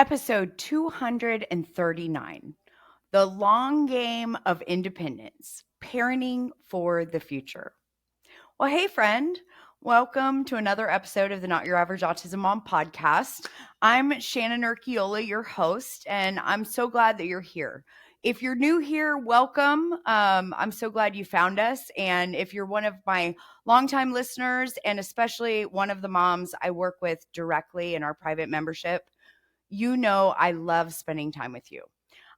Episode 239, The Long Game of Independence, Parenting for the Future. Well, hey, friend. Welcome to another episode of the Not Your Average Autism Mom podcast. I'm Shannon Urquiola, your host, and I'm so glad that you're here. If you're new here, welcome. I'm so glad you found us. And if you're one of my longtime listeners, and especially one of the moms I work with directly in our private membership, you know I love spending time with you.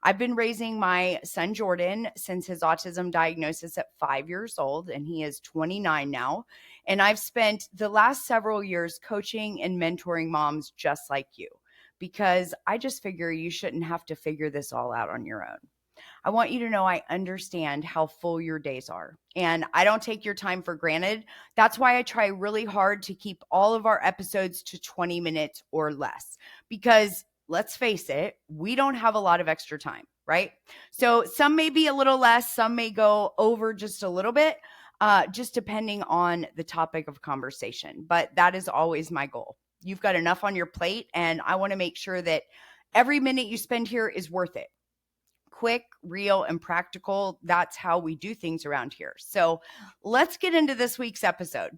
I've been raising my son Jordan since his autism diagnosis at 5 years old, and he is 29 now. And I've spent the last several years coaching and mentoring moms just like you, because I just figure you shouldn't have to figure this all out on your own. I want you to know I understand how full your days are, and I don't take your time for granted. That's why I try really hard to keep all of our episodes to 20 minutes or less, because let's face it, we don't have a lot of extra time, right? So some may be a little less, some may go over just a little bit, just depending on the topic of conversation. But that is always my goal. You've got enough on your plate, and I want to make sure that every minute you spend here is worth it. Quick, real, and practical. That's how we do things around here. So let's get into this week's episode.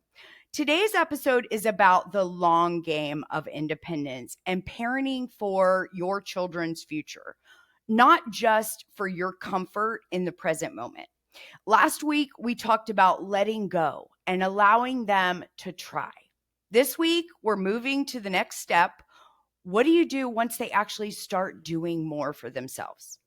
Today's episode is about the long game of independence and parenting for your children's future, not just for your comfort in the present moment. Last week, we talked about letting go and allowing them to try. This week, we're moving to the next step. What do you do once they actually start doing more for themselves?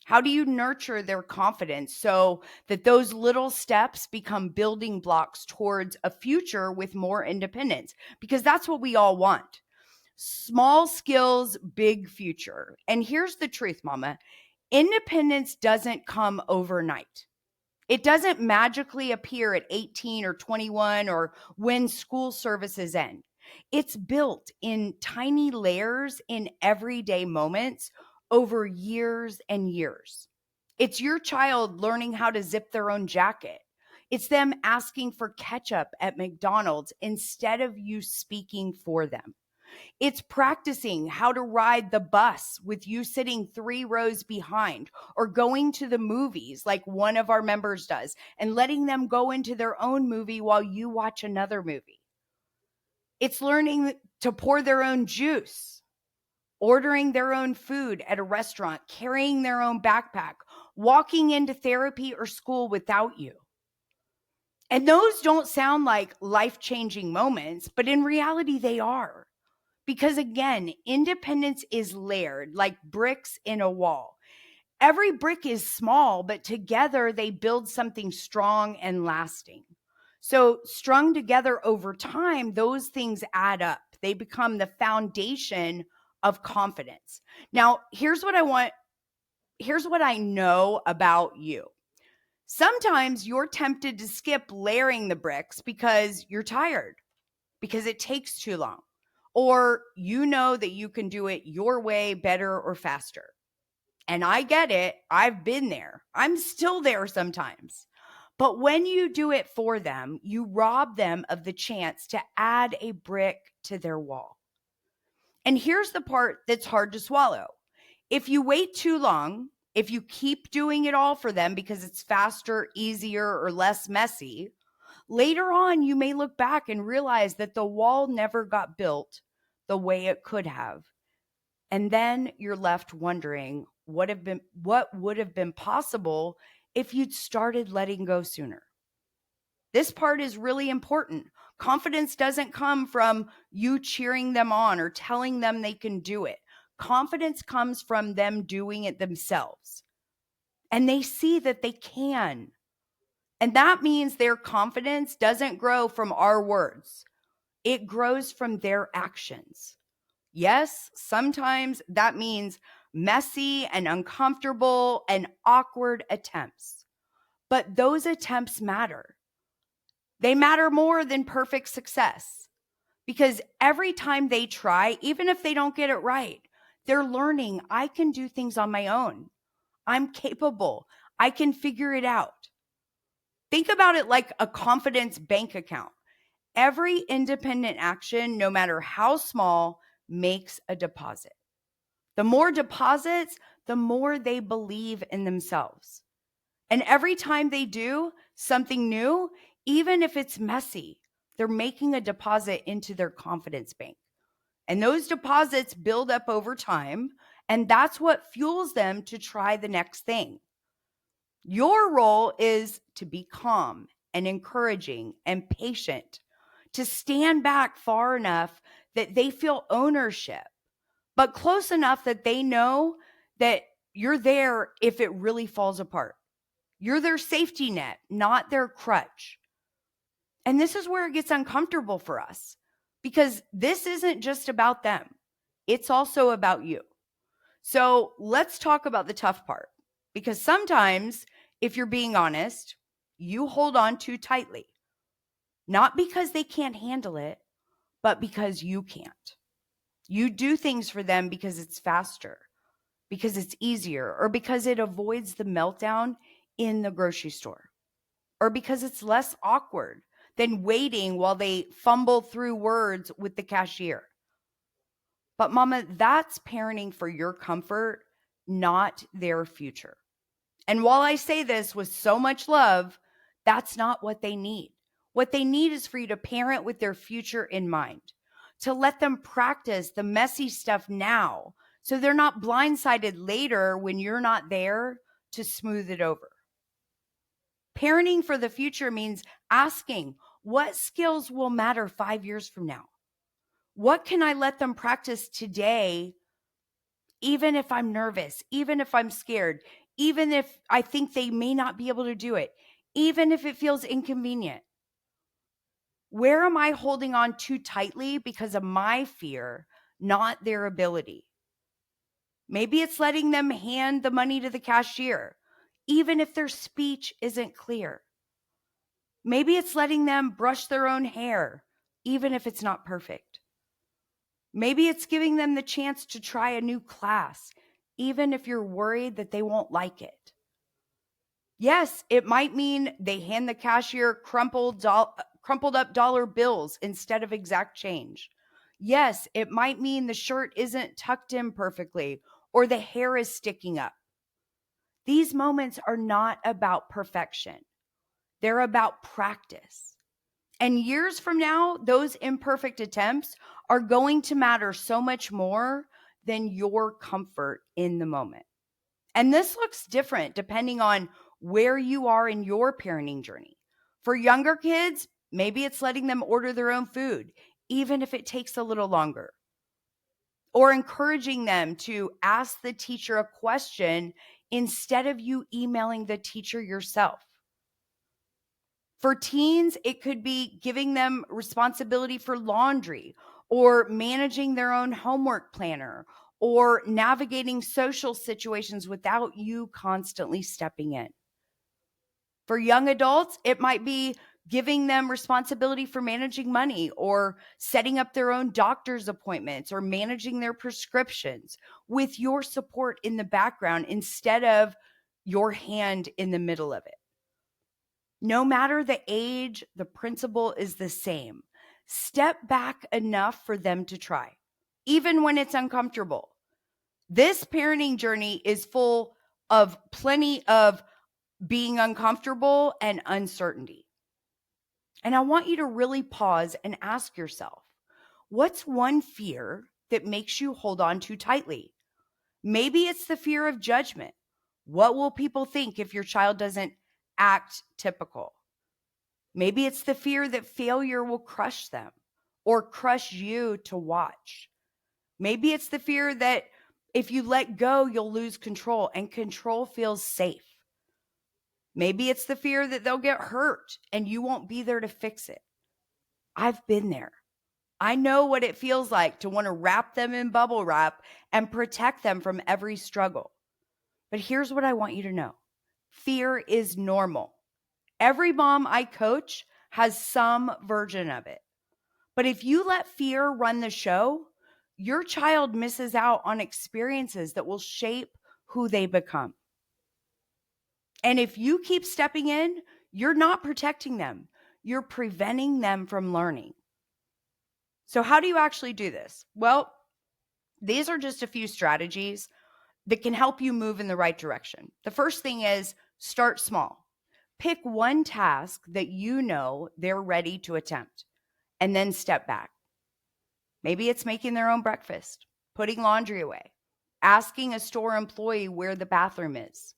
How do you nurture their confidence so that those little steps become building blocks towards a future with more independence? Because that's what we all want. Small skills, big future. And here's the truth, mama. Independence doesn't come overnight. It doesn't magically appear at 18 or 21 or when school services end. It's built in tiny layers in everyday moments over years and years. It's your child learning how to zip their own jacket. It's them asking for ketchup at McDonald's instead of you speaking for them. It's practicing how to ride the bus with you sitting 3 rows behind, or going to the movies like one of our members does and letting them go into their own movie while you watch another movie. It's learning to pour their own juice, ordering their own food at a restaurant, carrying their own backpack, walking into therapy or school without you. And those don't sound like life-changing moments, but in reality, they are. Because again, independence is layered like bricks in a wall. Every brick is small, but together they build something strong and lasting. So strung together over time, those things add up. They become the foundation of confidence. Now, here's what I know about you. Sometimes you're tempted to skip layering the bricks because you're tired, because it takes too long, or you know that you can do it your way better or faster. And I get it. I've been there. I'm still there sometimes. But when you do it for them, you rob them of the chance to add a brick to their wall. And here's the part that's hard to swallow. If you wait too long, if you keep doing it all for them because it's faster, easier, or less messy, later on you may look back and realize that the wall never got built the way it could have. And then you're left wondering what would have been possible if you'd started letting go sooner. This part is really important. Confidence doesn't come from you cheering them on or telling them they can do it. Confidence comes from them doing it themselves. And they see that they can. And that means their confidence doesn't grow from our words. It grows from their actions. Yes, sometimes that means messy and uncomfortable and awkward attempts. But those attempts matter. They matter more than perfect success, because every time they try, even if they don't get it right, they're learning, I can do things on my own. I'm capable. I can figure it out. Think about it like a confidence bank account. Every independent action, no matter how small, makes a deposit. The more deposits, the more they believe in themselves. And every time they do something new, even if it's messy, they're making a deposit into their confidence bank. And those deposits build up over time, and that's what fuels them to try the next thing. Your role is to be calm and encouraging and patient, to stand back far enough that they feel ownership, but close enough that they know that you're there if it really falls apart. You're their safety net, not their crutch. And this is where it gets uncomfortable for us, because this isn't just about them. It's also about you. So let's talk about the tough part, because sometimes, if you're being honest, you hold on too tightly, not because they can't handle it, but because you can't. You do things for them because it's faster, because it's easier, or because it avoids the meltdown in the grocery store, or because it's less awkward than waiting while they fumble through words with the cashier. But mama, that's parenting for your comfort, not their future. And while I say this with so much love, that's not what they need. What they need is for you to parent with their future in mind, to let them practice the messy stuff now so they're not blindsided later when you're not there to smooth it over. Parenting for the future means asking, what skills will matter 5 years from now? What can I let them practice today, even if I'm nervous, even if I'm scared, even if I think they may not be able to do it, even if it feels inconvenient? Where am I holding on too tightly because of my fear, not their ability? Maybe it's letting them hand the money to the cashier, even if their speech isn't clear. Maybe it's letting them brush their own hair, even if it's not perfect. Maybe it's giving them the chance to try a new class, even if you're worried that they won't like it. Yes, it might mean they hand the cashier crumpled up dollar bills instead of exact change. Yes, it might mean the shirt isn't tucked in perfectly or the hair is sticking up. These moments are not about perfection. They're about practice. And years from now, those imperfect attempts are going to matter so much more than your comfort in the moment. And this looks different depending on where you are in your parenting journey. For younger kids, maybe it's letting them order their own food, even if it takes a little longer. Or encouraging them to ask the teacher a question instead of you emailing the teacher yourself. For teens, it could be giving them responsibility for laundry or managing their own homework planner or navigating social situations without you constantly stepping in. For young adults, it might be giving them responsibility for managing money or setting up their own doctor's appointments or managing their prescriptions with your support in the background instead of your hand in the middle of it. No matter the age, the principle is the same. Step back enough for them to try, even when it's uncomfortable. This parenting journey is full of plenty of being uncomfortable and uncertainty. And I want you to really pause and ask yourself, what's one fear that makes you hold on too tightly? Maybe it's the fear of judgment. What will people think if your child doesn't act typical? Maybe it's the fear that failure will crush them or crush you to watch. Maybe it's the fear that if you let go, you'll lose control, and control feels safe. Maybe it's the fear that they'll get hurt and you won't be there to fix it. I've been there. I know what it feels like to want to wrap them in bubble wrap and protect them from every struggle. But here's what I want you to know. Fear is normal. Every mom I coach has some version of it. But if you let fear run the show, your child misses out on experiences that will shape who they become. And if you keep stepping in, you're not protecting them. You're preventing them from learning. So how do you actually do this? Well, These are just a few strategies that can help you move in the right direction. The first thing is start small. Pick one task that you know they're ready to attempt and then step back. Maybe it's making their own breakfast, putting laundry away, asking a store employee where the bathroom is.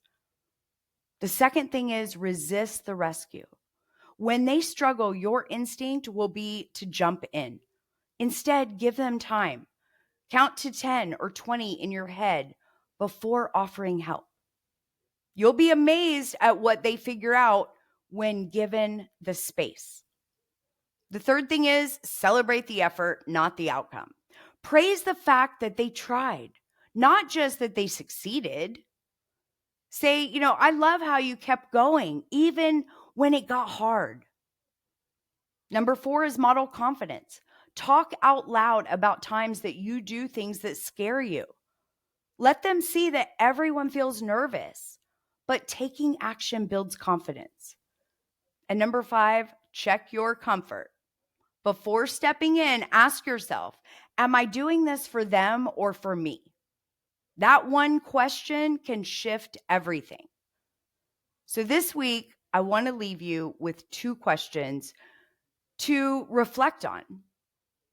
The second thing is resist the rescue. When they struggle, your instinct will be to jump in. Instead, give them time. Count to 10 or 20 in your head before offering help. You'll be amazed at what they figure out when given the space. The third thing is celebrate the effort, not the outcome. Praise the fact that they tried, not just that they succeeded. Say, I love how you kept going, even when it got hard. Number 4 is model confidence. Talk out loud about times that you do things that scare you. Let them see that everyone feels nervous, but taking action builds confidence. And number 5, check your comfort. Before stepping in, ask yourself, am I doing this for them or for me? That one question can shift everything. So this week, I want to leave you with 2 questions to reflect on.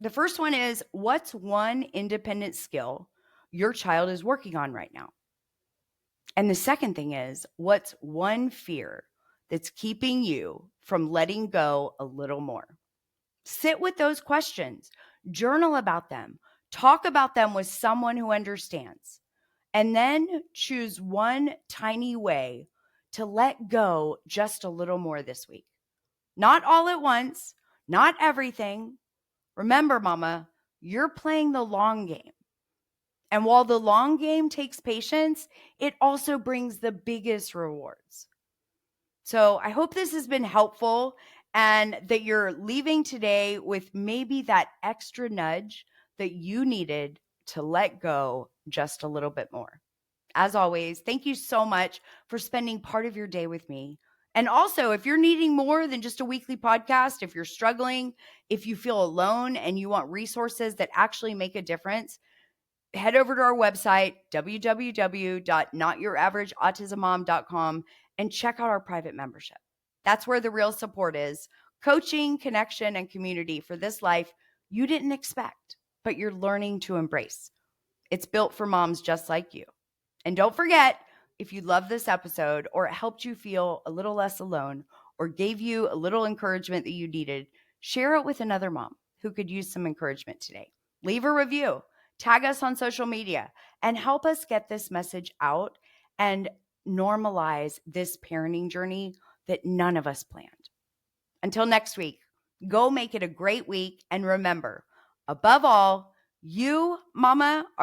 The first one is, what's one independent skill your child is working on right now? And the second thing is, what's one fear that's keeping you from letting go a little more? Sit with those questions, journal about them, talk about them with someone who understands, and then choose one tiny way to let go just a little more this week. Not all at once, not everything. Remember, Mama, you're playing the long game. And while the long game takes patience, it also brings the biggest rewards. So I hope this has been helpful and that you're leaving today with maybe that extra nudge that you needed to let go just a little bit more. As always, thank you so much for spending part of your day with me. And also, if you're needing more than just a weekly podcast, if you're struggling, if you feel alone and you want resources that actually make a difference, head over to our website, www.notyouraverage.autismmom.com, and check out our private membership. That's where the real support is. Coaching, connection, and community for this life you didn't expect, but you're learning to embrace. It's built for moms just like you. And don't forget, if you love this episode or it helped you feel a little less alone or gave you a little encouragement that you needed, share it with another mom who could use some encouragement today. Leave a review, tag us on social media, and help us get this message out and normalize this parenting journey that none of us planned. Until next week, go make it a great week. And remember, above all, you, Mama, are